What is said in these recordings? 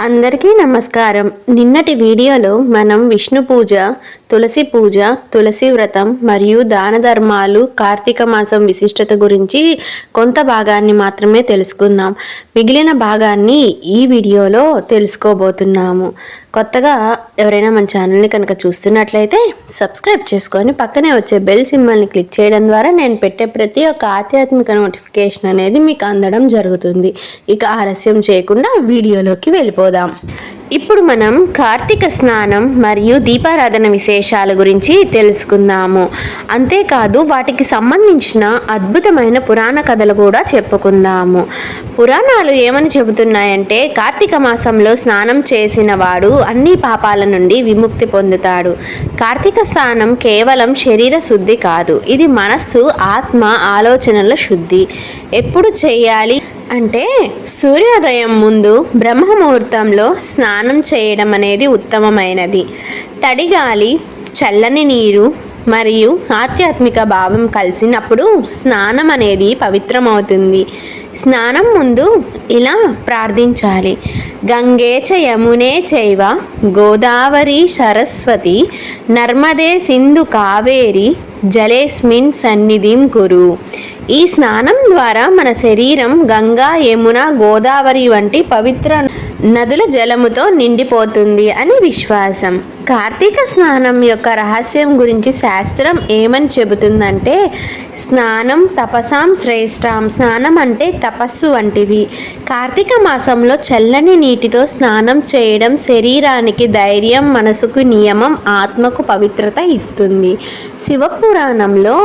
అందరికీ నమస్కారం. నిన్నటి వీడియోలో మనం విష్ణు పూజ, తులసి పూజ, తులసి వ్రతం మరియు దాన ధర్మాలు, కార్తీక మాసం విశిష్టత గురించి కొంత భాగాన్ని మాత్రమే తెలుసుకున్నాం. మిగిలిన భాగాన్ని ఈ వీడియోలో తెలుసుకోబోతున్నాము. కొత్తగా ఎవరైనా మన ఛానల్ని కనుక చూస్తున్నట్లయితే సబ్స్క్రైబ్ చేసుకొని పక్కనే వచ్చే బెల్ సింబల్ని క్లిక్ చేయడం ద్వారా నేను పెట్టే ప్రతి ఒక్క ఆధ్యాత్మిక నోటిఫికేషన్ అనేది మీకు అందడం జరుగుతుంది. ఇక ఆలస్యం చేయకుండా వీడియోలోకి వెళ్ళిపోదాం. ఇప్పుడు మనం కార్తీక స్నానం మరియు దీపారాధన విశేషాల గురించి తెలుసుకుందాము. అంతేకాదు వాటికి సంబంధించిన అద్భుతమైన పురాణ కథలు కూడా చెప్పుకుందాము. పురాణాలు ఏమని చెబుతున్నాయంటే కార్తీక మాసంలో స్నానం చేసిన వాడు అన్ని పాపాల నుండి విముక్తి పొందుతాడు. కార్తీక స్నానం కేవలం శరీర శుద్ధి కాదు, ఇది మనస్సు, ఆత్మ, ఆలోచనల శుద్ధి. ఎప్పుడు చేయాలి అంటే సూర్యోదయం ముందు బ్రహ్మముహూర్తంలో స్నానం చేయడం అనేది ఉత్తమమైనది. తడిగాలి, చల్లని నీరు మరియు ఆధ్యాత్మిక భావం కలిసినప్పుడు స్నానం అనేది పవిత్రమవుతుంది. స్నానం ముందు ఇలా ప్రార్థించాలి: గంగే చ యమునే చైవ గోదావరి సరస్వతి నర్మదే సింధు కావేరి జలేస్మిన్ సన్నిధిం కురు. ఈ స్నానం ద్వారా మన శరీరం గంగా, యమున, గోదావరి వంటి పవిత్ర నదుల జలముతో నిండిపోతుంది అని విశ్వాసం. కార్తీక స్నానం యొక్క రహస్యం గురించి శాస్త్రం ఏమని చెబుతుందంటే, స్నానం తపసాం శ్రేష్టాం. స్నానం అంటే తపస్సు వంటిది. కార్తీక మాసంలో చల్లని నీటితో స్నానం చేయడం శరీరానికి ధైర్యం, మనసుకు నియమం, ఆత్మకు పవిత్రత ఇస్తుంది. శివపురాణంలో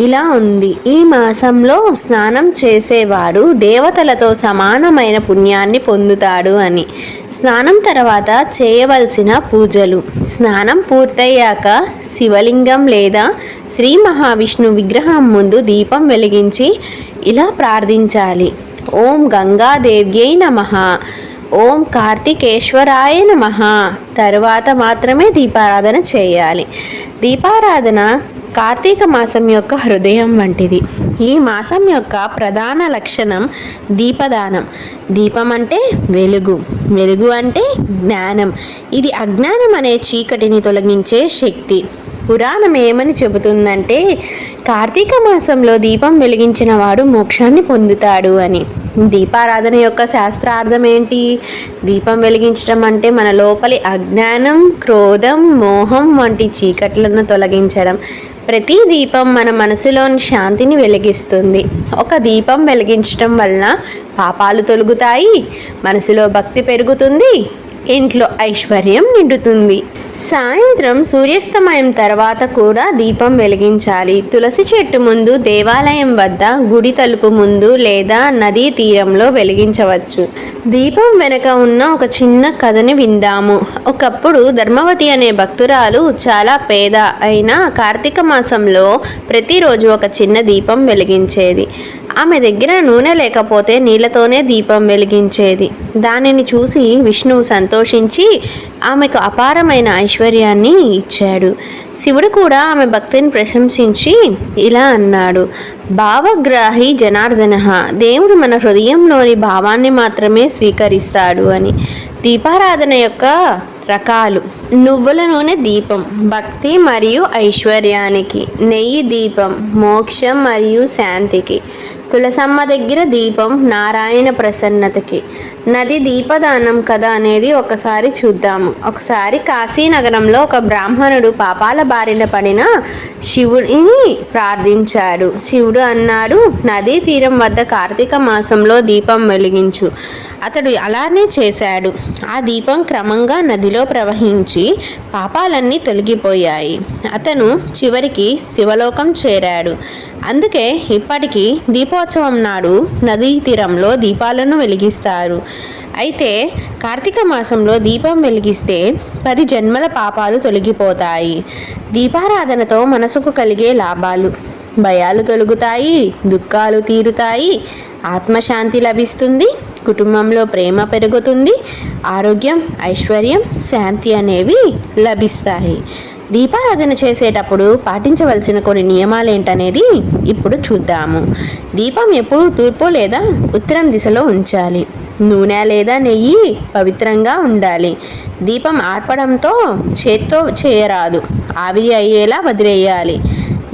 ఇలా ఉంది: ఈ మాసంలో స్నానం చేసేవాడు దేవతలతో సమానమైన పుణ్యాన్ని పొందుతాడు అని. స్నానం తర్వాత చేయవలసిన పూజలు: స్నానం పూర్తయ్యాక శివలింగం లేదా శ్రీ మహావిష్ణు విగ్రహం ముందు దీపం వెలిగించి ఇలా ప్రార్థించాలి: ఓం గంగాదేవ్యై నమః, ఓం కార్తికేశ్వరాయ నమః. తరువాత మాత్రమే దీపారాధన చేయాలి. దీపారాధన కార్తీక మాసం యొక్క హృదయం వంటిది. ఈ మాసం యొక్క ప్రధాన లక్షణం దీపదానం. దీపం అంటే వెలుగు, వెలుగు అంటే జ్ఞానం. ఇది అజ్ఞానం అనే చీకటిని తొలగించే శక్తి. పురాణం ఏమని చెబుతుందంటే, కార్తీక మాసంలో దీపం వెలిగించిన వాడు మోక్షాన్ని పొందుతాడు అని. దీపారాధన యొక్క శాస్త్రార్థం ఏంటి? దీపం వెలిగించడం అంటే మన లోపలి అజ్ఞానం, క్రోధం, మోహం వంటి చీకట్లను తొలగించడం. ప్రతి దీపం మన మనసులోని శాంతిని వెలిగిస్తుంది. ఒక దీపం వెలిగించడం వలన పాపాలు తొలగుతాయి, మనసులో భక్తి పెరుగుతుంది, ఇంట్లో ఐశ్వర్యం నిండుతుంది. సాయంత్రం సూర్యాస్తమయం తర్వాత కూడా దీపం వెలిగించాలి. తులసి చెట్టు ముందు, దేవాలయం వద్ద, గుడి తలుపు ముందు లేదా నదీ తీరంలో వెలిగించవచ్చు. దీపం వెనక ఉన్న ఒక చిన్న కథని విందాము. ఒకప్పుడు ధర్మవతి అనే భక్తురాలు చాలా పేద అయినా కార్తీక మాసంలో ప్రతిరోజు ఒక చిన్న దీపం వెలిగించేది. ఆమె దగ్గర నూనె లేకపోతే నీళ్లతోనే దీపం వెలిగించేది. దానిని చూసి విష్ణువు సంతోషించి ఆమెకు అపారమైన ఐశ్వర్యాన్ని ఇచ్చాడు. శివుడు కూడా ఆమె భక్తిని ప్రశంసించి ఇలా అన్నాడు: భావగ్రాహి జనార్దనః, దేవుడు మన హృదయంలోని భావాన్ని మాత్రమే స్వీకరిస్తాడు అని. దీపారాధన యొక్క రకాలు: నువ్వుల నూనె దీపం భక్తి మరియు ఐశ్వర్యానికి, నెయ్యి దీపం మోక్షం మరియు శాంతికి, తులసమ్మ దగ్గర దీపం నారాయణ ప్రసన్నతకి. నది దీపదానం కథ అనేది ఒకసారి చూద్దాము. ఒకసారి కాశీనగరంలో ఒక బ్రాహ్మణుడు పాపాల బారిన పడిన శివుడిని ప్రార్థించాడు. శివుడు అన్నాడు: నదీ తీరం వద్ద కార్తీక మాసంలో దీపం వెలిగించు. అతడు అలానే చేశాడు. ఆ దీపం క్రమంగా నదిలో ప్రవహించి పాపాలన్నీ తొలగిపోయాయి. అతను చివరికి శివలోకం చేరాడు. అందుకే ఇప్పటికీ దీపోత్సవం నాడు నదీ తీరంలో దీపాలను వెలిగిస్తారు. అయితే కార్తీక మాసంలో దీపం వెలిగిస్తే 10 జన్మల పాపాలు తొలగిపోతాయి. దీపారాధనతో మనసుకు కలిగే లాభాలు: భయాలు తొలగుతాయి, దుఃఖాలు తీరుతాయి, ఆత్మశాంతి లభిస్తుంది, కుటుంబంలో ప్రేమ పెరుగుతుంది, ఆరోగ్యం, ఐశ్వర్యం, శాంతి అనేవి లభిస్తాయి. దీపారాధన చేసేటప్పుడు పాటించవలసిన కొన్ని నియమాలు ఏంటనేది ఇప్పుడు చూద్దాము. దీపం ఎప్పుడూ తూర్పు లేదా ఉత్తరం దిశలో ఉంచాలి. నూనె లేదా నెయ్యి పవిత్రంగా ఉండాలి. దీపం ఆర్పడంతో చేత్తో చేయరాదు, ఆవిరి అయ్యేలా వదిలేయాలి.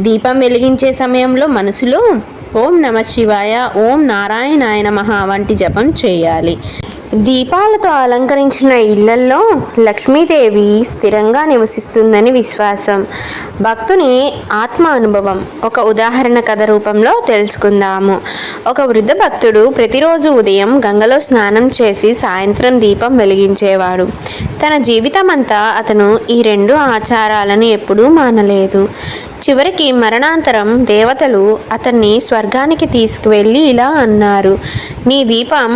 దీపం వెలిగించే సమయంలో మనసులో ఓం నమ శివాయ, ఓం నారాయణాయ నమః వంటి జపం చేయాలి. దీపాలతో అలంకరించిన ఇళ్లల్లో లక్ష్మీదేవి స్థిరంగా నివసిస్తుందని విశ్వాసం. భక్తుని ఆత్మ అనుభవం ఒక ఉదాహరణ కథ రూపంలో తెలుసుకుందాము. ఒక వృద్ధ భక్తుడు ప్రతిరోజు ఉదయం గంగలో స్నానం చేసి సాయంత్రం దీపం వెలిగించేవాడు. తన జీవితమంతా అతను ఈ రెండు ఆచారాలను ఎప్పుడూ మానలేదు. చివరికి మరణాంతరం దేవతలు అతన్ని స్వర్గానికి తీసుకువెళ్ళి ఇలా అన్నారు: నీ దీపం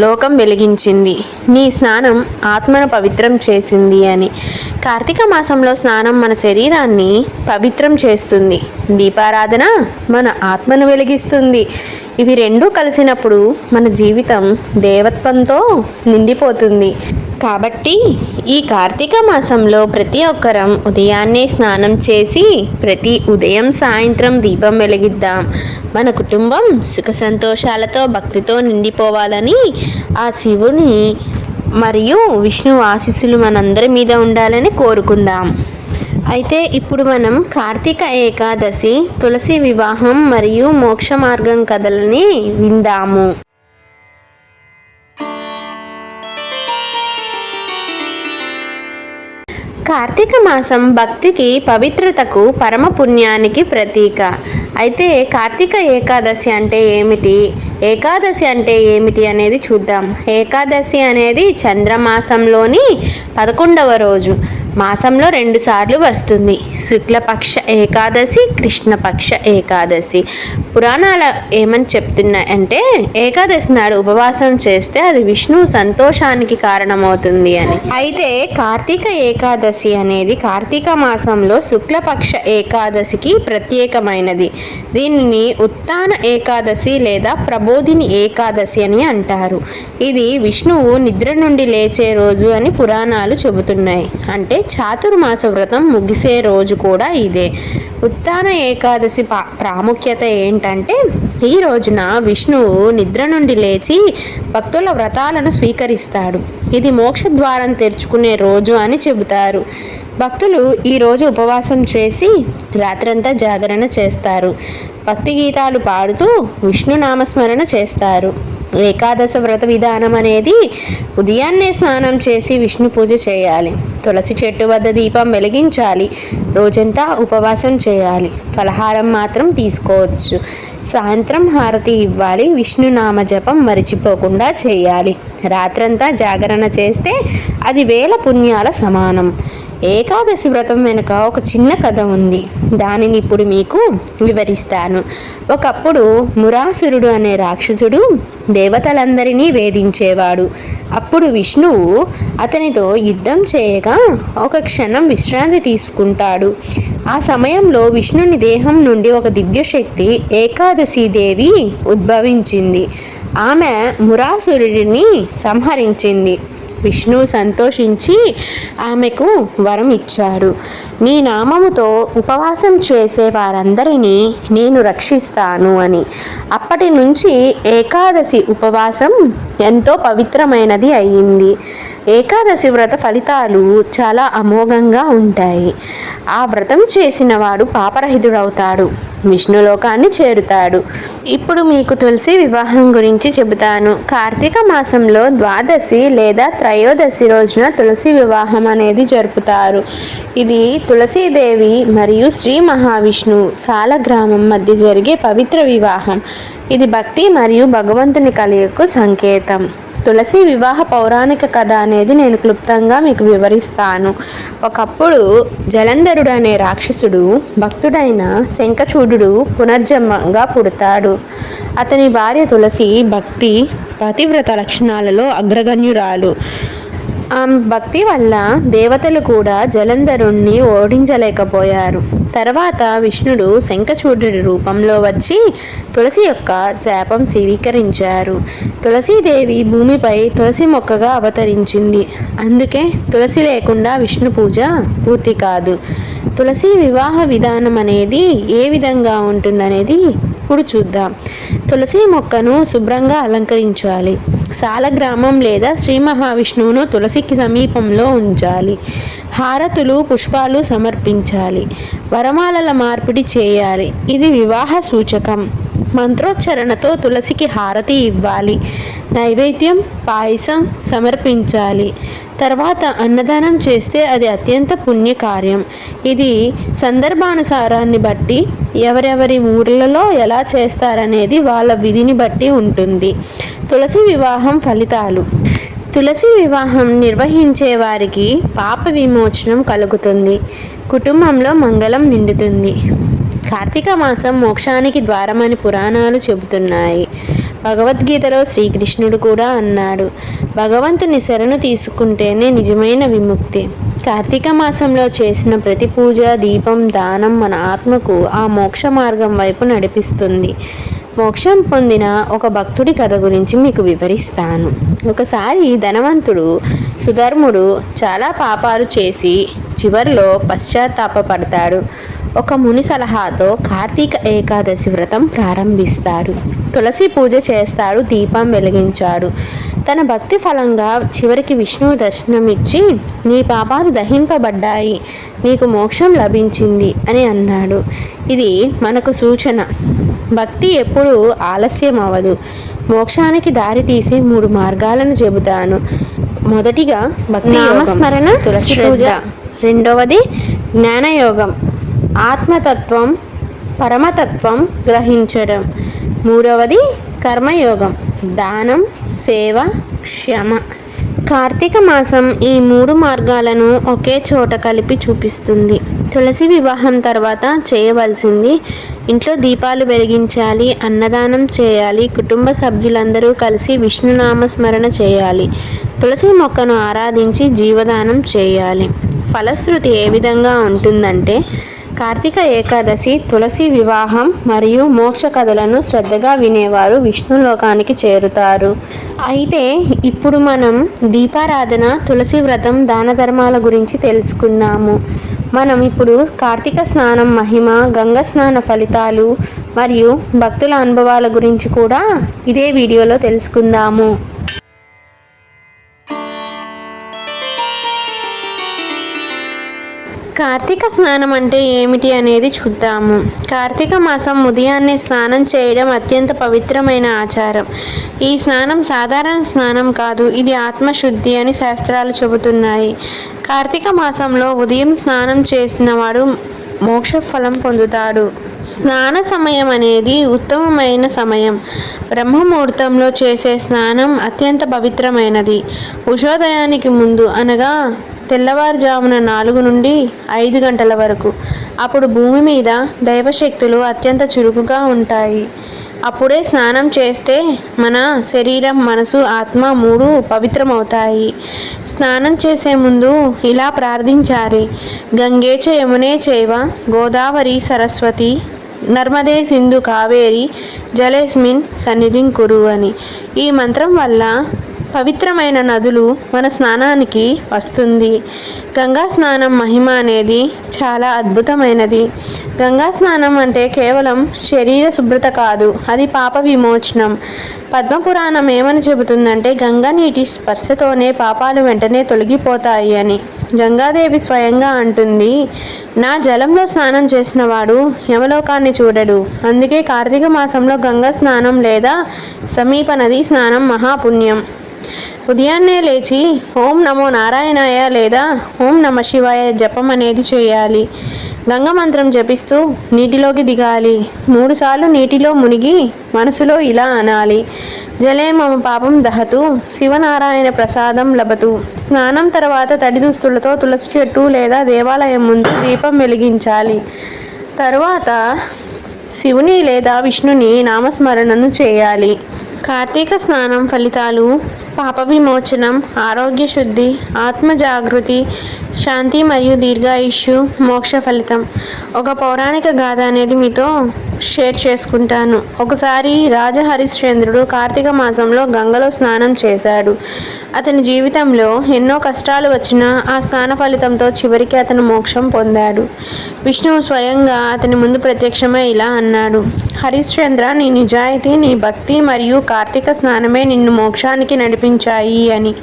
లోకం వెలిగించింది, నీ స్నానం ఆత్మను పవిత్రం చేసింది అని. కార్తీక మాసంలో స్నానం మన శరీరాన్ని పవిత్రం చేస్తుంది, దీపారాధన మన ఆత్మను వెలిగిస్తుంది. ఇవి రెండూ కలిసినప్పుడు మన జీవితం దేవత్వంతో నిండిపోతుంది. కాబట్టి ఈ కార్తీక మాసంలో ప్రతి ఒక్కరం ఉదయాన్నే స్నానం చేసి ప్రతి ఉదయం సాయంత్రం దీపం వెలిగిద్దాం. మన కుటుంబం సుఖ సంతోషాలతో భక్తితో నిండిపోవాలని, ఆ శివుని మరియు విష్ణువు ఆశీస్సులు మనందరి మీద ఉండాలని కోరుకుందాం. అయితే ఇప్పుడు మనం కార్తీక ఏకాదశి, తులసి వివాహం మరియు మోక్ష మార్గం కథలని విందాము. కార్తీక మాసం భక్తికి, పవిత్రతకు, పరమ పుణ్యానికి ప్రతీక. అయితే కార్తీక ఏకాదశి అంటే ఏమిటి, ఏకాదశి అంటే ఏమిటి అనేది చూద్దాం. ఏకాదశి అనేది చంద్రమాసంలోని 11వ రోజు. మాసంలో 2 సార్లు వస్తుంది. శుక్లపక్ష ఏకాదశి, కృష్ణపక్ష ఏకాదశి. పురాణాలు ఏమని చెప్తున్నాయంటే ఏకాదశి నాడు ఉపవాసం చేస్తే అది విష్ణువు సంతోషానికి కారణమవుతుంది అని. అయితే కార్తీక ఏకాదశి అనేది కార్తీక మాసంలో శుక్లపక్ష ఏకాదశికి ప్రత్యేకమైనది. దీనిని ఉత్తాన ఏకాదశి లేదా ప్రబోధిని ఏకాదశి అని అంటారు. ఇది విష్ణువు నిద్ర నుండి లేచే రోజు అని పురాణాలు చెబుతున్నాయి. అంటే చాతుర్మాస వ్రతం ముగిసే రోజు కూడా ఇదే. ఉత్తాన ఏకాదశి ప్రాముఖ్యత ఏంటంటే ఈ రోజున విష్ణువు నిద్ర నుండి లేచి భక్తుల వ్రతాలను స్వీకరిస్తాడు. ఇది మోక్ష ద్వారం తెరుచుకునే రోజు అని చెబుతారు. భక్తులు ఈరోజు ఉపవాసం చేసి రాత్రంతా జాగరణ చేస్తారు. భక్తి గీతాలు పాడుతూ విష్ణు నామస్మరణ చేస్తారు. ఏకాదశ వ్రత విధానం అనేది ఉదయాన్నే స్నానం చేసి విష్ణు పూజ చేయాలి, తులసి చెట్టు వద్ద దీపం వెలిగించాలి, రోజంతా ఉపవాసం చేయాలి, ఫలహారం మాత్రం తీసుకోవచ్చు, సాయంత్రం హారతి ఇవ్వాలి, విష్ణు నామ జపం మరిచిపోకుండా చేయాలి. రాత్రంతా జాగరణ చేస్తే అది 1000 పుణ్యాల సమానం. ఏకాదశి వ్రతం వెనుక ఒక చిన్న కథ ఉంది. దానిని ఇప్పుడు మీకు వివరిస్తాను. ఒకప్పుడు మురాసురుడు అనే రాక్షసుడు దేవతలందరినీ వేధించేవాడు. అప్పుడు విష్ణువు అతనితో యుద్ధం చేయగా ఒక క్షణం విశ్రాంతి తీసుకుంటాడు. ఆ సమయంలో విష్ణుని దేహం నుండి ఒక దివ్యశక్తి ఏకాదశి దేవి ఉద్భవించింది. ఆమె మురాసురుడిని సంహరించింది. విష్ణువు సంతోషించి ఆమెకు వరం ఇచ్చాడు. నీ నామముతో ఉపవాసం చేసే వారందరినీ నేను రక్షిస్తాను అని. అప్పటి నుంచి ఏకాదశి ఉపవాసం ఎంతో పవిత్రమైనది అయ్యింది. ఏకాదశి వ్రత ఫలితాలు చాలా అమోఘంగా ఉంటాయి. ఆ వ్రతం చేసిన వాడు పాపరహితుడవుతాడు, విష్ణులోకాన్ని చేరుతాడు. ఇప్పుడు మీకు తులసి వివాహం గురించి చెబుతాను. కార్తీక మాసంలో ద్వాదశి లేదా త్రయోదశి రోజున తులసి వివాహం అనేది జరుపుతారు. ఇది తులసీదేవి మరియు శ్రీ మహావిష్ణువు సాలగ్రామం మధ్య జరిగే పవిత్ర వివాహం. ఇది భక్తి మరియు భగవంతుని కలయికకు సంకేతం. తులసి వివాహ పౌరాణిక కథ అనేది నేను క్లుప్తంగా మీకు వివరిస్తాను. ఒకప్పుడు జలంధరుడు అనే రాక్షసుడు భక్తుడైన శంఖచూడుడు పునర్జన్మగా పుడతాడు. అతని భార్య తులసి భక్తి, పతివ్రత లక్షణాలలో అగ్రగణ్యురాలు. ఆమె భక్తి వల్ల దేవతలు కూడా జలంధరుణ్ణి ఓడించలేకపోయారు. తర్వాత విష్ణుడు శంఖచూడుడి రూపంలో వచ్చి తులసి యొక్క శాపం స్వీకరించారు. తులసీదేవి భూమిపై తులసి మొక్కగా అవతరించింది. అందుకే తులసి లేకుండా విష్ణు పూజ పూర్తి కాదు. తులసి వివాహ విధానం అనేది ఏ విధంగా ఉంటుందనేది ఇప్పుడు చూద్దాం. తులసి మొక్కను శుభ్రంగా అలంకరించాలి. సాలగ్రామం లేదా శ్రీ మహావిష్ణువును తులసికి సమీపంలో ఉంచాలి. హారతులు, పుష్పాలు సమర్పించాలి. వరమాలల మార్పిడి చేయాలి. ఇది వివాహ సూచకం. మంత్రోచ్చరణతో తులసికి హారతి ఇవ్వాలి. నైవేద్యం, పాయసం సమర్పించాలి. తర్వాత అన్నదానం చేస్తే అది అత్యంత పుణ్యకార్యం. ఇది సందర్భానుసారాన్ని బట్టి ఎవరెవరి ఊర్లలో ఎలా చేస్తారనేది వాళ్ళ విధిని బట్టి ఉంటుంది. తులసి వివాహం ఫలితాలు. తులసి వివాహం నిర్వహించే వారికి పాప విమోచనం కలుగుతుంది. కుటుంబంలో మంగళం నిండుతుంది. కార్తీక మాసం మోక్షానికి ద్వారమని పురాణాలు చెబుతున్నాయి. భగవద్గీతలో శ్రీకృష్ణుడు కూడా అన్నాడు, భగవంతుని శరణు తీసుకుంటేనే నిజమైన విముక్తి. కార్తీక మాసంలో చేసిన ప్రతి పూజ, దీపం, దానం మన ఆత్మకు ఆ మోక్ష మార్గం వైపు నడిపిస్తుంది. మోక్షం పొందిన ఒక భక్తుడి కథ గురించి మీకు వివరిస్తాను. ఒకసారి ధనవంతుడు సుధర్ముడు చాలా పాపాలు చేసి చివరిలో పశ్చాత్తాపపడతాడు. ఒక ముని సలహాతో కార్తీక ఏకాదశి వ్రతం ప్రారంభిస్తాడు. తులసి పూజ చేస్తాడు. దీపం వెలిగించాడు. తన భక్తి ఫలంగా చివరికి విష్ణువు దర్శనమిచ్చి, నీ పాపాలు దహింపబడ్డాయి, నీకు మోక్షం లభించింది అని అన్నాడు. ఇది మనకు సూచన. భక్తి ఎప్పుడూ ఆలస్యం అవ్వదు. మోక్షానికి దారి తీసే 3 మార్గాలను చెబుతాను. మొదటిగా భక్తి నామస్మరణ, తులసి పూజ. రెండవది జ్ఞానయోగం, ఆత్మతత్వం, పరమతత్వం గ్రహించడం. మూడవది కర్మయోగం, దానం, సేవ, క్షమ. కార్తీక మాసం ఈ 3 మార్గాలను ఒకే చోట కలిపి చూపిస్తుంది. తులసి వివాహం తర్వాత చేయవలసింది: ఇంట్లో దీపాలు వెలిగించాలి, అన్నదానం చేయాలి, కుటుంబ సభ్యులందరూ కలిసి విష్ణునామస్మరణ చేయాలి, తులసి మొక్కను ఆరాధించి జీవదానం చేయాలి. ఫలశ్రుతి ఏ విధంగా ఉంటుందంటే, కార్తీక ఏకాదశి, తులసి వివాహం మరియు మోక్ష కథలను శ్రద్ధగా వినేవారు విష్ణులోకానికి చేరుతారు. అయితే ఇప్పుడు మనం దీపారాధన, తులసి వ్రతం, దాన ధర్మాల గురించి తెలుసుకున్నాము. మనం ఇప్పుడు కార్తీక స్నానం మహిమ, గంగ స్నాన ఫలితాలు మరియు భక్తుల అనుభవాల గురించి కూడా ఇదే వీడియోలో తెలుసుకుందాము. కార్తీక స్నానం అంటే ఏమిటి అనేది చూద్దాము. కార్తీక మాసం ఉదయాన్నే స్నానం చేయడం అత్యంత పవిత్రమైన ఆచారం. ఈ స్నానం సాధారణ స్నానం కాదు, ఇది ఆత్మశుద్ధి అని శాస్త్రాలు చెబుతున్నాయి. కార్తీక మాసంలో ఉదయం స్నానం చేసిన వాడు మోక్ష ఫలం పొందుతాడు. స్నాన సమయం అనేది ఉత్తమమైన సమయం. బ్రహ్మముహూర్తంలో చేసే స్నానం అత్యంత పవిత్రమైనది. ఉషోదయానికి ముందు, అనగా తెల్లవారుజామున 4 నుండి 5 గంటల వరకు. అప్పుడు భూమి మీద దైవశక్తులు అత్యంత చురుకుగా ఉంటాయి. అప్పుడే స్నానం చేస్తే మన శరీరం, మనసు, ఆత్మ 3 పవిత్రమవుతాయి. స్నానం చేసే ముందు ఇలా ప్రార్థించాలి: గంగే చ యమునే చైవ గోదావరి సరస్వతి నర్మదే సింధు కావేరి జలేస్మిన్ సన్నిధిం కురు అని. ఈ మంత్రం వల్ల పవిత్రమైన నదులు మన స్నానానికి వస్తుంది. గంగా స్నానం మహిమ అనేది చాలా అద్భుతమైనది. గంగా స్నానం అంటే కేవలం శరీర శుభ్రత కాదు, అది పాప విమోచనం. పద్మపురాణం ఏమని చెబుతుందంటే, గంగా నీటి స్పర్శతోనే పాపాలు వెంటనే తొలగిపోతాయి అని. గంగాదేవి స్వయంగా అంటుంది, నా జలంలో స్నానం చేసిన వాడు యమలోకాన్ని చూడడు. అందుకే కార్తీక మాసంలో గంగా స్నానం లేదా సమీప నది స్నానం మహాపుణ్యం. ఉదయాన్నే లేచి ఓం నమో నారాయణాయ లేదా ఓం నమ శివాయ జపం అనేది చేయాలి. గంగ మంత్రం జపిస్తూ నీటిలోకి దిగాలి. 3 సార్లు నీటిలో మునిగి మనసులో ఇలా అనాలి: జలే మమ పాపం దహతు శివనారాయణ ప్రసాదం లభతు. స్నానం తర్వాత తడి దుస్తులతో తులసి చెట్టు లేదా దేవాలయం ముందు దీపం వెలిగించాలి. తరువాత శివుని లేదా విష్ణుని నామస్మరణను చేయాలి. కార్తీక స్నానం ఫలితాలు: పాప విమోచనం, ఆరోగ్య శుద్ధి, ఆత్మ జాగృతి, శాంతి మరియు దీర్ఘాయుష్యు, మోక్ష ఫలితం. ఒక పౌరాణిక గాథ అనేది మీతో షేర్ చేసుకుంటాను. ఒకసారి రాజా హరిశ్చంద్రుడు కార్తీక మాసంలో గంగలో స్నానం చేశాడు. అతని జీవితంలో ఎన్నో కష్టాలు వచ్చినా ఆ స్నాన ఫలితంతో చివరికి అతను మోక్షం పొందాడు. విష్ణువు స్వయంగా అతని ముందు ప్రత్యక్షమై ఇలా అన్నాడు: హరిశ్చంద్ర, నీ నిజాయితీ, నీ భక్తి మరియు కార్తీక స్నానమే నిన్ను మోక్షానికి నడిపించాయి అని.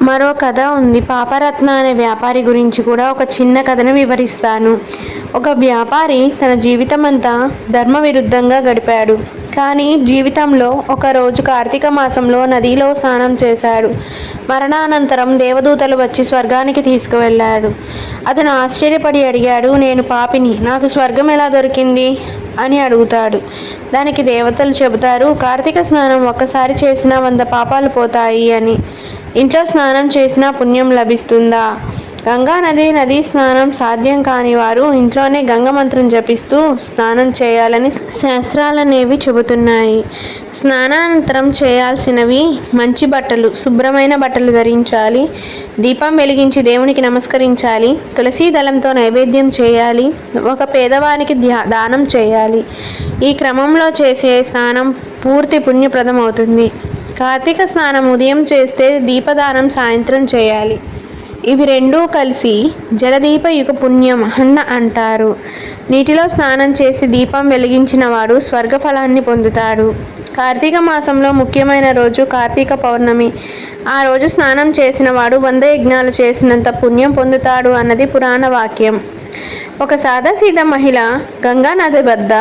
మరో కథ ఉంది. పాపరత్న అనే వ్యాపారి గురించి కూడా ఒక చిన్న కథను వివరిస్తాను. ఒక వ్యాపారి తన జీవితమంతా ధర్మ విరుద్ధంగా గడిపాడు. కానీ జీవితంలో ఒకరోజు కార్తీక మాసంలో నదిలో స్నానం చేశాడు. మరణానంతరం దేవదూతలు వచ్చి స్వర్గానికి తీసుకువెళ్ళాడు. అతను ఆశ్చర్యపడి అడిగాడు: నేను పాపిని, నాకు స్వర్గం ఎలా దొరికింది అని అడుగుతాడు. దానికి దేవతలు చెబుతారు: కార్తీక స్నానం ఒక్కసారి చేసినా 100 పాపాలు పోతాయి అని. ఇంట్లో స్నానం చేసినా పుణ్యం లభిస్తుందా? గంగా నదీ స్నానం సాధ్యం కాని వారు ఇంట్లోనే గంగ మంత్రం జపిస్తూ స్నానం చేయాలని శాస్త్రాలనేవి చెబుతున్నాయి. స్నానానంతరం చేయాల్సినవి: మంచి బట్టలు, శుభ్రమైన బట్టలు ధరించాలి, దీపం వెలిగించి దేవునికి నమస్కరించాలి, తులసీ దళంతో నైవేద్యం చేయాలి, ఒక పేదవానికి దానం చేయాలి. ఈ క్రమంలో చేసే స్నానం పూర్తి పుణ్యప్రదం అవుతుంది. కార్తీక స్నానం ఉదయం చేస్తే దీపదానం సాయంత్రం చేయాలి. ఇవి రెండూ కలిసి జలదీపయుగ పుణ్యం అంటారు. నీటిలో స్నానం చేసి దీపం వెలిగించిన వాడు స్వర్గఫలాన్ని పొందుతాడు. కార్తీక మాసంలో ముఖ్యమైన రోజు కార్తీక పౌర్ణమి. ఆ రోజు స్నానం చేసిన వాడు 100 యజ్ఞాలు చేసినంత పుణ్యం పొందుతాడు అన్నది పురాణ వాక్యం. ఒక సాదాసీదా మహిళ గంగా నది వద్ద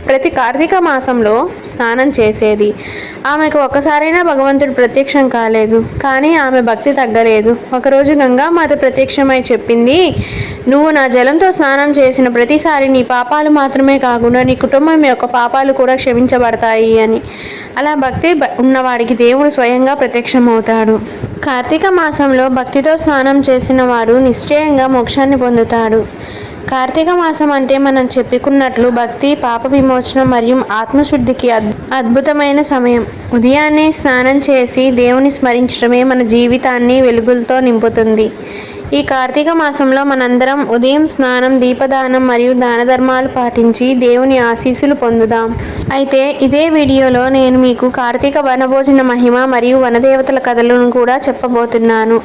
ప్రతి కార్తీక మాసంలో స్నానం చేసేది. ఆమెకు ఒక్కసారైనా భగవంతుడు ప్రత్యక్షం కాలేదు. కానీ ఆమె భక్తి తగ్గలేదు. ఒకరోజు గంగామాత ప్రత్యక్షమై చెప్పింది: నువ్వు నా జలంతో స్నానం చేసిన ప్రతిసారి నీ పాపాలు మాత్రమే కాకుండా నీ కుటుంబం యొక్క పాపాలు కూడా క్షమించబడతాయి అని. అలా భక్తి ఉన్నవాడికి దేవుడు స్వయంగా ప్రత్యక్షమవుతాడు. కార్తీక మాసంలో భక్తితో స్నానం చేసిన వాడు నిశ్చయంగా మోక్షాన్ని పొందుతాడు. కార్తీక మాసం అంటే మనం చెప్పుకున్నట్లు భక్తి, పాప విమోచనం మరియు ఆత్మశుద్ధికి అద్భుతమైన సమయం. ఉదయాన్నే స్నానం చేసి దేవుని స్మరించడమే మన జీవితాన్ని వెలుగులతో నింపుతుంది. ఈ కార్తీక మాసంలో మనందరం ఉదయం స్నానం, దీపదానం మరియు దాన ధర్మాలు పాటించి దేవుని ఆశీస్సులు పొందుదాం. అయితే ఇదే వీడియోలో నేను మీకు కార్తీక వనభోజన మహిమ మరియు వనదేవతల కథలను కూడా చెప్పబోతున్నాను.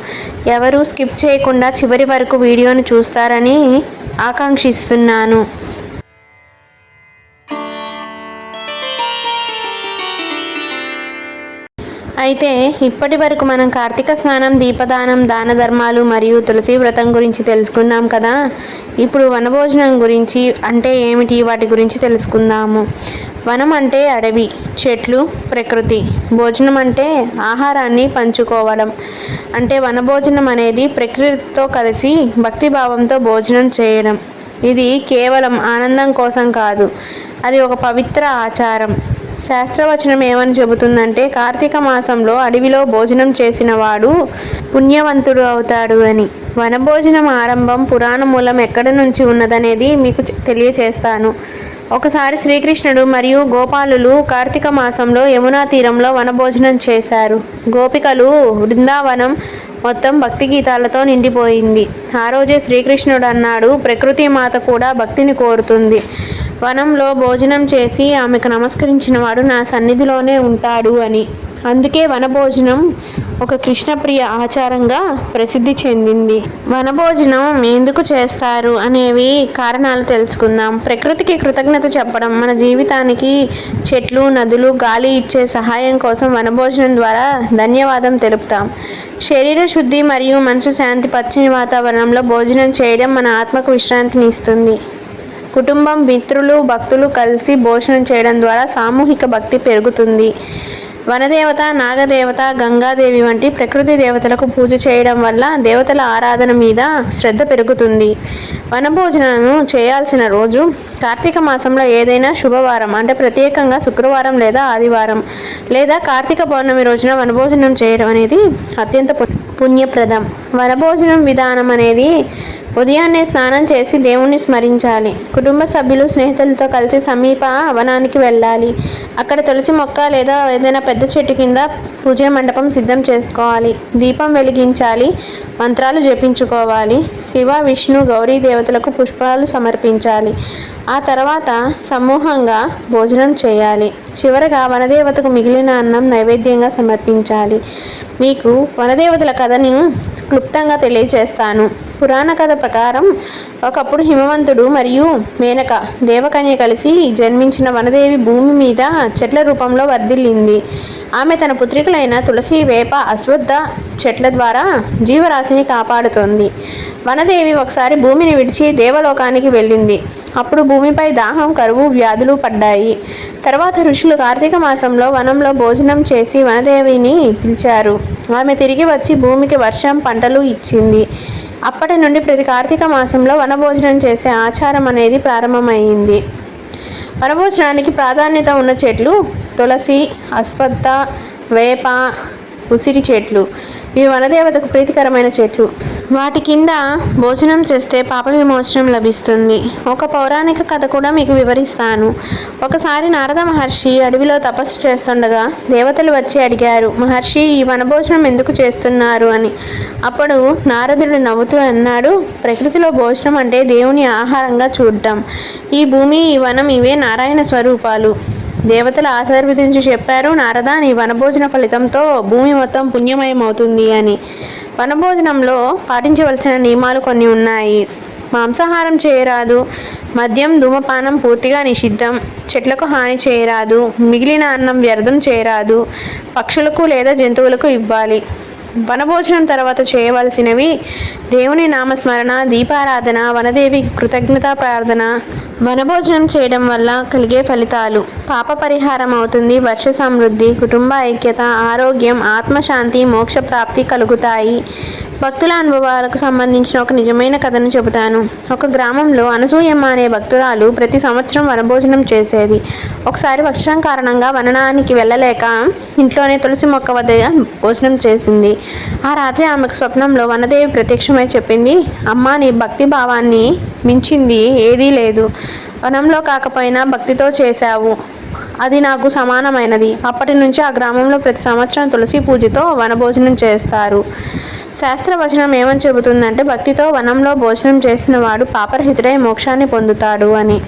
ఎవరూ స్కిప్ చేయకుండా చివరి వరకు వీడియోను చూస్తారని ఆకాంక్షిస్తున్నాను. అయితే ఇప్పటి వరకు మనం కార్తీక స్నానం, దీపదానం, దాన ధర్మాలు మరియు తులసి వ్రతం గురించి తెలుసుకున్నాం కదా. ఇప్పుడు వనభోజనం గురించి అంటే ఏమిటి, వాటి గురించి తెలుసుకుందాము. వనం అంటే అడవి, చెట్లు, ప్రకృతి. భోజనం అంటే ఆహారాన్ని పంచుకోవడం. అంటే వనభోజనం అనేది ప్రకృతితో కలిసి భక్తిభావంతో భోజనం చేయడం. ఇది కేవలం ఆనందం కోసం కాదు, అది ఒక పవిత్ర ఆచారం. శాస్త్రవచనం ఏమని చెబుతుందంటే కార్తీక మాసంలో అడవిలో భోజనం చేసిన వాడు పుణ్యవంతుడు అవుతాడు అని. వనభోజనం ఆరంభం, పురాణ మూలం ఎక్కడి నుంచి ఉన్నదనేది మీకు తెలియచేస్తాను. ఒకసారి శ్రీకృష్ణుడు మరియు గోపాలులు కార్తీక మాసంలో యమునా తీరంలో వనభోజనం చేశారు. గోపికలు బృందావనం మొత్తం భక్తి గీతాలతో నిండిపోయింది. ఆ రోజే శ్రీకృష్ణుడు అన్నాడు: ప్రకృతి మాత కూడా భక్తిని కోరుతుంది. వనంలో భోజనం చేసి ఆమెకు నమస్కరించిన వాడు నా సన్నిధిలోనే ఉంటాడు అని. అందుకే వనభోజనం ఒక కృష్ణప్రియ ఆచారంగా ప్రసిద్ధి చెందింది. వనభోజనం ఎందుకు చేస్తారు అనేవి కారణాలు తెలుసుకుందాం. ప్రకృతికి కృతజ్ఞత చెప్పడం. మన జీవితానికి చెట్లు, నదులు, గాలి ఇచ్చే సహాయం కోసం వనభోజనం ద్వారా ధన్యవాదం తెలుపుతాం. శరీర శుద్ధి మరియు మనసు శాంతి. పచ్చని వాతావరణంలో భోజనం చేయడం మన ఆత్మకు విశ్రాంతిని ఇస్తుంది. కుటుంబం, మిత్రులు, భక్తులు కలిసి భోజనం చేయడం ద్వారా సామూహిక భక్తి పెరుగుతుంది. వనదేవత, నాగదేవత, గంగాదేవి వంటి ప్రకృతి దేవతలకు పూజ చేయడం వల్ల దేవతల ఆరాధన మీద శ్రద్ధ పెరుగుతుంది. వనభోజనాలను చేయాల్సిన రోజు కార్తీక మాసంలో ఏదైనా శుభవారం అంటే ప్రత్యేకంగా శుక్రవారం లేదా ఆదివారం లేదా కార్తీక పౌర్ణమి రోజున వనభోజనం చేయడం అనేది అత్యంత పుణ్యప్రదం. వనభోజనం విధానం అనేది ఉదయాన్నే స్నానం చేసి దేవుణ్ణి స్మరించాలి. కుటుంబ సభ్యులు స్నేహితులతో కలిసి సమీప వనానికి వెళ్ళాలి. అక్కడ తులసి మొక్క లేదా ఏదైనా పెద్ద చెట్టు కింద పూజ మండపం సిద్ధం చేసుకోవాలి. దీపం వెలిగించాలి. మంత్రాలు జపించుకోవాలి. శివ, విష్ణు, గౌరీ దేవతలకు పుష్పాలు సమర్పించాలి. ఆ తర్వాత సమూహంగా భోజనం చేయాలి. చివరగా వనదేవతకు మిగిలిన అన్నం నైవేద్యంగా సమర్పించాలి. మీకు వనదేవతల కథని క్లుప్తంగా తెలియజేస్తాను. పురాణ కథ ప్రకారం ఒకప్పుడు హిమవంతుడు మరియు మేనక దేవకన్య కలిసి జన్మించిన వనదేవి భూమి మీద చెట్ల రూపంలో వర్ధిల్లింది. ఆమె తన పుత్రికలైన తులసి, వేప, అశ్వత్థ చెట్ల ద్వారా జీవరాశిని కాపాడుతోంది. వనదేవి ఒకసారి భూమిని విడిచి దేవలోకానికి వెళ్ళింది. అప్పుడు భూమిపై దాహం, కరువు, వ్యాధులు పడ్డాయి. తర్వాత ఋషులు కార్తీక మాసంలో వనంలో భోజనం చేసి వనదేవిని పిలిచారు. ఆమె తిరిగి వచ్చి భూమికి వర్షం, పంటలు ఇచ్చింది. అప్పటి నుండి ప్రతి కార్తీక మాసంలో వనభోజనం చేసే ఆచారం అనేది ప్రారంభమైంది. వనభోజనానికి ప్రాధాన్యత ఉన్న చెట్లు తులసి, అశ్వత్థ, వేప, ఉసిరి చెట్లు. ఇవి వనదేవతకు ప్రీతికరమైన చెట్లు. వాటి కింద భోజనం చేస్తే పాప విమోచనం లభిస్తుంది. ఒక పౌరాణిక కథ కూడా మీకు వివరిస్తాను. ఒకసారి నారద మహర్షి అడవిలో తపస్సు చేస్తుండగా దేవతలు వచ్చి అడిగారు, మహర్షి, ఈ వనభోజనం ఎందుకు చేస్తున్నారు అని. అప్పుడు నారదుడు నవ్వుతూ అన్నాడు, ప్రకృతిలో భోజనం అంటే దేవుని ఆహారంగా చూడటం. ఈ భూమి, ఈ వనం ఇవే నారాయణ స్వరూపాలు. దేవతలు ఆశీర్వదించి చెప్పారు, నారద, నీ వనభోజన ఫలితంతో భూమి మొత్తం పుణ్యమయం అవుతుంది అని. వనభోజనంలో పాటించవలసిన నియమాలు కొన్ని ఉన్నాయి. మాంసాహారం చేయరాదు. మద్యం, ధూమపానం పూర్తిగా నిషిద్ధం. చెట్లకు హాని చేయరాదు. మిగిలిన అన్నం వ్యర్థం చేయరాదు. పక్షులకు లేదా జంతువులకు ఇవ్వాలి. వనభోజనం తర్వాత చేయవలసినవి దేవుని నామస్మరణ, దీపారాధన, వనదేవికి కృతజ్ఞతా ప్రార్థన. వనభోజనం చేయడం వల్ల కలిగే ఫలితాలు: పాప పరిహారం అవుతుంది, వర్ష సమృద్ధి, కుటుంబ ఐక్యత, ఆరోగ్యం, ఆత్మశాంతి, మోక్ష ప్రాప్తి కలుగుతాయి. భక్తుల అనుభవాలకు సంబంధించిన ఒక నిజమైన కథను చెబుతాను. ఒక గ్రామంలో అనసూయమ్మ అనే భక్తురాలు ప్రతి సంవత్సరం వనభోజనం చేసేది. ఒకసారి వర్షం కారణంగా వనానికి వెళ్ళలేక ఇంట్లోనే తులసి మొక్క వద్ద భోజనం చేసింది. ఆ రాత్రి ఆమెకు స్వప్నంలో వనదేవి ప్రత్యక్షమై చెప్పింది, అమ్మ, నీ భక్తి భావాన్ని మించింది ఏదీ లేదు. వనంలో కాకపోయినా భక్తితో చేశావు, అది నాకు సమానమైనది. అప్పటి నుంచి ఆ గ్రామంలో ప్రతి సంవత్సరం తులసి పూజతో వనభోజనం చేస్తారు. శాస్త్రవచనం ఏమని చెబుతుందంటే, భక్తితో వనంలో భోజనం చేసిన వాడు పాపరహితుడై మోక్షాన్ని పొందుతాడు అని.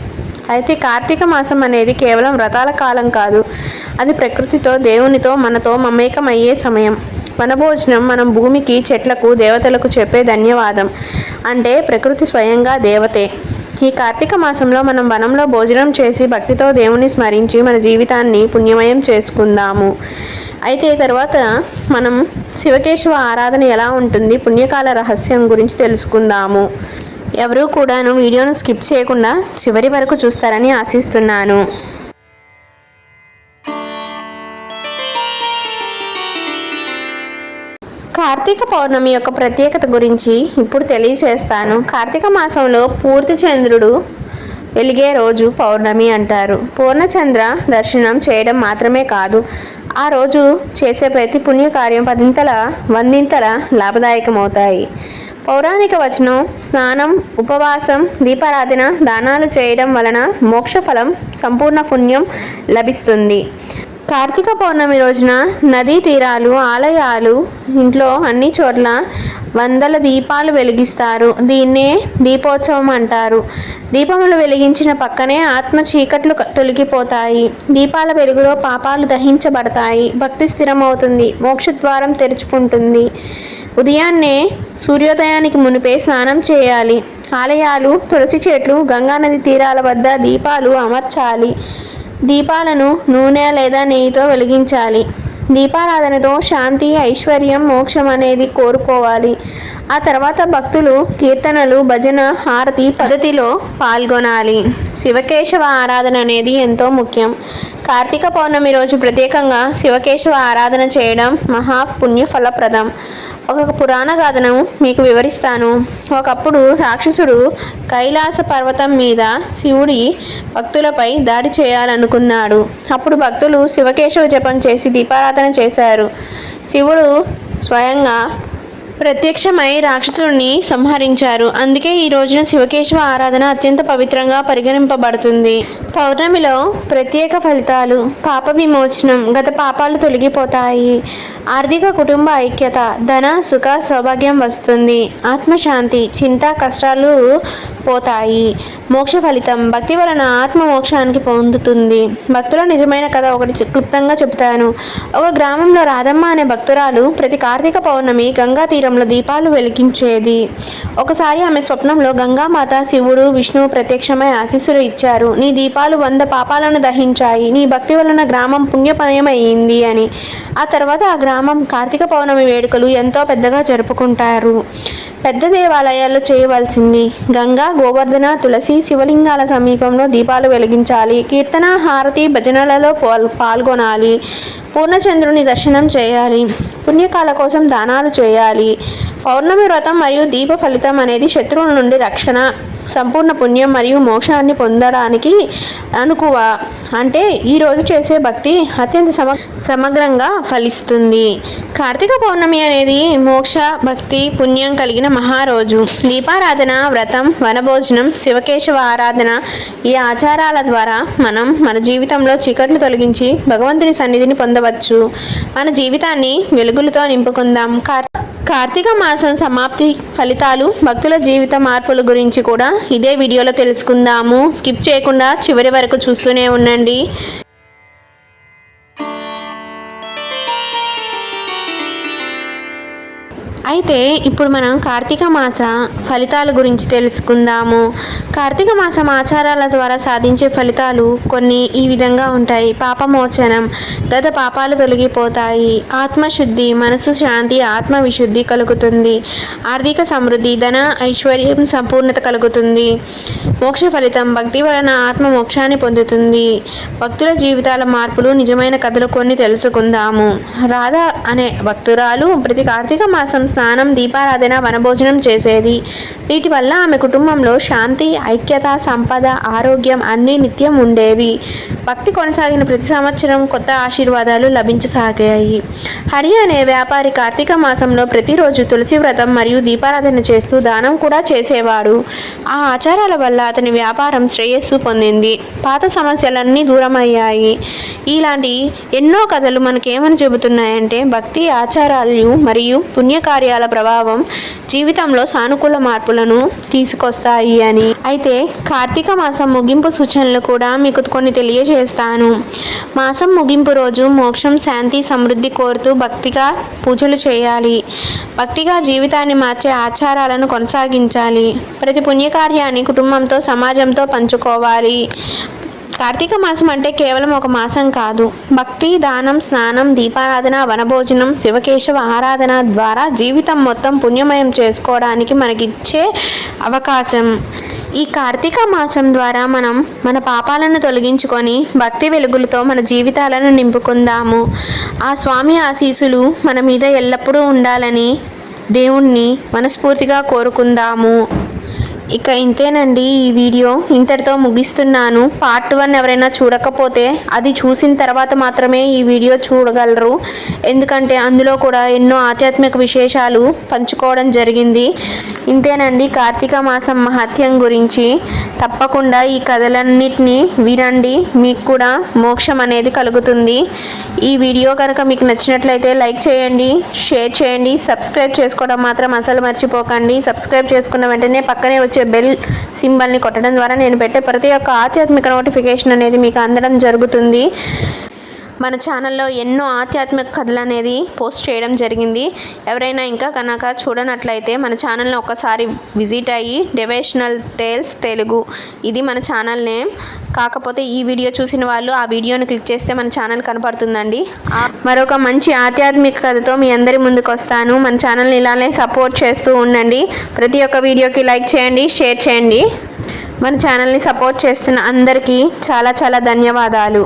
అయితే కార్తీక మాసం అనేది కేవలం వ్రతాల కాలం కాదు, అది ప్రకృతితో, దేవునితో, మనతో మమేకమయ్యే సమయం. వనభోజనం మనం భూమికి, చెట్లకు, దేవతలకు చెప్పే ధన్యవాదం. అంటే ప్రకృతి స్వయంగా దేవతే. ఈ కార్తీక మాసంలో మనం వనంలో భోజనం చేసి భక్తితో దేవుని స్మరించి మన జీవితాన్ని పుణ్యమయం చేసుకుందాము. అయితే తర్వాత మనం శివకేశవ ఆరాధన ఎలా ఉంటుంది, పుణ్యకాల రహస్యం గురించి తెలుసుకుందాము. ఎవరూ కూడాను వీడియోను స్కిప్ చేయకుండా చివరి వరకు చూస్తారని ఆశిస్తున్నాను. కార్తీక పౌర్ణమి యొక్క ప్రత్యేకత గురించి ఇప్పుడు తెలియజేస్తాను. కార్తీక మాసంలో పూర్తి చంద్రుడు వెలిగే రోజు పౌర్ణమి అంటారు. పూర్ణచంద్ర దర్శనం చేయడం మాత్రమే కాదు, ఆ రోజు చేసే ప్రతి పుణ్యకార్యం పదింతల వందింతల లాభదాయకమవుతాయి. పౌరాణిక వచనం: స్నానం, ఉపవాసం, దీపారాధన, దానాలు చేయడం వలన మోక్షఫలం, సంపూర్ణ పుణ్యం లభిస్తుంది. కార్తీక పౌర్ణమి రోజున నదీ తీరాలు, ఆలయాలు, ఇంట్లో అన్ని చోట్ల వందల దీపాలు వెలిగిస్తారు. దీన్నే దీపోత్సవం అంటారు. దీపములు వెలిగించిన పక్కనే ఆత్మ చీకట్లు తొలగిపోతాయి. దీపాల వెలుగులో పాపాలు దహించబడతాయి. భక్తి స్థిరమవుతుంది. మోక్షద్వారం తెరుచుకుంటుంది. ఉదయాన్నే సూర్యోదయానికి మునిపే స్నానం చేయాలి. ఆలయాలు, తులసి చెట్లు, గంగానది తీరాల వద్ద దీపాలు అమర్చాలి. దీపాలను నూనె లేదా నెయ్యితో వెలిగించాలి. దీపారాధనతో శాంతి, ఐశ్వర్యం, మోక్షం అనేది కోరుకోవాలి. ఆ తర్వాత భక్తులు కీర్తనలు, భజన, హారతి పద్ధతిలో పాల్గొనాలి. శివకేశవ ఆరాధన అనేది ఎంతో ముఖ్యం. కార్తీక పౌర్ణమి రోజు ప్రత్యేకంగా శివకేశవ ఆరాధన చేయడం మహా పుణ్యఫలప్రదం. ఒక పురాణ గాథను మీకు వివరిస్తాను. ఒకప్పుడు రాక్షసుడు కైలాస పర్వతం మీద శివుడి భక్తులపై దాడి చేయాలనుకున్నాడు. అప్పుడు భక్తులు శివకేశవ జపం చేసి దీపారాధన చేశారు. శివుడు స్వయంగా ప్రత్యక్షమై రాక్షసుడిని సంహరించారు. అందుకే ఈ రోజున శివకేశవ ఆరాధన అత్యంత పవిత్రంగా పరిగణింపబడుతుంది. పౌర్ణమిలో ప్రత్యేక ఫలితాలు: పాప విమోచనం, గత పాపాలు తొలగిపోతాయి. ఆర్థిక కుటుంబ ఐక్యత, ధన సుఖ సౌభాగ్యం వస్తుంది. ఆత్మశాంతి, చింత కష్టాలు పోతాయి. మోక్ష ఫలితం: భక్తి వలన ఆత్మ మోక్షానికి పొందుతుంది. భక్తుల నిజమైన కథ ఒకటి క్లుప్తంగా చెబుతాను. ఒక గ్రామంలో రాధమ్మ అనే భక్తురాలు ప్రతి కార్తీక పౌర్ణమి గంగా తీరంలో దీపాలు వెలిగించేది. ఒకసారి ఆమె స్వప్నంలో గంగామాత, శివుడు, విష్ణువు ప్రత్యక్షమై ఆశీస్సులు ఇచ్చారు. నీ దీపాలు 100 పాపాలను దహించాయి. నీ భక్తి వలన గ్రామం పుణ్యమయమైంది అని. ఆ తర్వాత ఆ గ్రామం కార్తీక పౌర్ణమి వేడుకలు ఎంతో పెద్దగా జరుపుకుంటారు. పెద్ద దేవాలయాల్లో చేయవలసింది: గంగా, గోవర్ధన, తులసి, శివలింగాల సమీపంలో దీపాలు వెలిగించాలి. కీర్తన, హారతి, భజనలలో పాల్గొనాలి. పూర్ణచంద్రుని దర్శనం చేయాలి. పుణ్యకాల కోసం దానాలు చేయాలి. పౌర్ణమి వ్రతం మరియు దీప ఫలితం అనేది శత్రువుల నుండి రక్షణ, సంపూర్ణ పుణ్యం మరియు మోక్షాన్ని పొందడానికి అనుకువ. అంటే ఈరోజు చేసే భక్తి అత్యంత సమగ్రంగా ఫలిస్తుంది. కార్తీక పౌర్ణమి అనేది మోక్ష, భక్తి, పుణ్యం కలిగిన మహారోజు. దీపారాధన, వ్రతం, వనభోజనం, శివకేశవ ఆరాధన ఈ ఆచారాల ద్వారా మనం మన జీవితంలో చీకట్లు తొలగించి భగవంతుని సన్నిధిని పొందవచ్చు. మన జీవితాన్ని వెలుగులతో నింపుకుందాం. కార్తీక మాసం సమాప్తి ఫలితాలు, భక్తుల జీవిత మార్పుల గురించి కూడా ఇదే వీడియోలో తెలుసుకుందాము. స్కిప్ చేయకుండా చివరి వరకు చూస్తూనే ఉండండి. అయితే ఇప్పుడు మనం కార్తీక మాస ఫలితాల గురించి తెలుసుకుందాము. కార్తీక మాసం ఆచారాల ద్వారా సాధించే ఫలితాలు కొన్ని ఈ విధంగా ఉంటాయి. పాపమోచనం, గత పాపాలు తొలగిపోతాయి. ఆత్మశుద్ధి, మనసు శాంతి, ఆత్మ విశుద్ధి కలుగుతుంది. ఆర్థిక సమృద్ధి, ధన ఐశ్వర్యం, సంపూర్ణత కలుగుతుంది. మోక్ష ఫలితం, భక్తి వలన ఆత్మ మోక్షాన్ని పొందుతుంది. భక్తుల జీవితాల మార్పులు, నిజమైన కథలు కొన్ని తెలుసుకుందాము. రాధ అనే భక్తురాలు ప్రతి కార్తీక మాసం స్నానం, దీపారాధన, వనభోజనం చేసేది. వీటి వల్ల ఆమె కుటుంబంలో శాంతి, ఐక్యత, సంపద, ఆరోగ్యం అన్నీ నిత్యం ఉండేవి. భక్తి కొనసాగిన ప్రతి సంవత్సరం కొత్త ఆశీర్వాదాలు లభించసాగాయి. హరి అనే వ్యాపారి కార్తీక మాసంలో ప్రతిరోజు తులసి వ్రతం మరియు దీపారాధన చేస్తూ దానం కూడా చేసేవాడు. ఆ ఆచారాల వల్ల అతని వ్యాపారం శ్రేయస్సు పొందింది. పాత సమస్యలన్నీ దూరమయ్యాయి. ఇలాంటి ఎన్నో కథలు మనకేమని చెబుతున్నాయంటే భక్తి, ఆచారాలు మరియు పుణ్యకార్యాల ప్రభావం జీవితంలో సానుకూల మార్పులను తీసుకొస్తాయి అని. అయితే కార్తీక మాసం ముగింపు సూచనలు కూడా మీకు కొన్ని తెలియజేస్తాను. మాసం ముగింపు రోజు మోక్షం, శాంతి, సమృద్ధి కోరుతూ భక్తిగా పూజలు చేయాలి. భక్తిగా జీవితాన్ని మార్చే ఆచారాలను కొనసాగించాలి. ప్రతి పుణ్యకార్యాన్ని కుటుంబంతో, సమాజంతో పంచుకోవాలి. కార్తీక మాసం అంటే కేవలం ఒక మాసం కాదు. భక్తి, దానం, స్నానం, దీపారాధన, వనభోజనం, శివకేశవ ఆరాధన ద్వారా జీవితం మొత్తం పుణ్యమయం చేసుకోవడానికి మనకిచ్చే అవకాశం. ఈ కార్తీక మాసం ద్వారా మనం మన పాపాలను తొలగించుకొని భక్తి వెలుగులతో మన జీవితాలను నింపుకుందాము. ఆ స్వామి ఆశీస్సులు మన మీద ఎల్లప్పుడూ ఉండాలని దేవుణ్ణి మనస్ఫూర్తిగా కోరుకుందాము. ఇక ఇంతేనండి, ఈ వీడియో ఇంతటితో ముగిస్తున్నాను. పార్ట్ 1 ఎవరైనా చూడకపోతే అది చూసిన తర్వాత మాత్రమే ఈ వీడియో చూడగలరు. ఎందుకంటే అందులో కూడా ఎన్నో ఆధ్యాత్మిక విశేషాలు పంచుకోవడం జరిగింది. ఇంతేనండి కార్తీక మాసం మహత్యం గురించి. తప్పకుండా ఈ కథలన్నిటినీ వినండి, మీకు కూడా మోక్షం అనేది కలుగుతుంది. ఈ వీడియో కనుక మీకు నచ్చినట్లయితే లైక్ చేయండి, షేర్ చేయండి, సబ్స్క్రైబ్ చేసుకోవడం మాత్రం అసలు మర్చిపోకండి. సబ్స్క్రైబ్ చేసుకున్న వెంటనే పక్కనే వచ్చే బెల్ సింబల్ని కొట్టడం ద్వారా నేను పెట్టే ప్రతి ఒక్క ఆధ్యాత్మిక నోటిఫికేషన్ అనేది మీకు అందడం జరుగుతుంది. మన ఛానల్లో ఎన్నో ఆధ్యాత్మిక కథలు అనేది పోస్ట్ చేయడం జరిగింది. ఎవరైనా ఇంకా కనుక చూడనట్లయితే మన ఛానల్ని ఒకసారి విజిట్ అయ్యి డివోషనల్ టేల్స్ తెలుగు ఇది మన ఛానల్ నేమ్. కాకపోతే ఈ వీడియో చూసిన వాళ్ళు ఆ వీడియోని క్లిక్ చేస్తే మన ఛానల్ కనపడుతుందండి. మరొక మంచి ఆధ్యాత్మిక కథతో మీ అందరి ముందుకు వస్తాను. మన ఛానల్ని ఇలానే సపోర్ట్ చేస్తూ ఉండండి. ప్రతి ఒక్క వీడియోకి లైక్ చేయండి, షేర్ చేయండి. మన ఛానల్ని సపోర్ట్ చేస్తున్న అందరికీ చాలా చాలా ధన్యవాదాలు.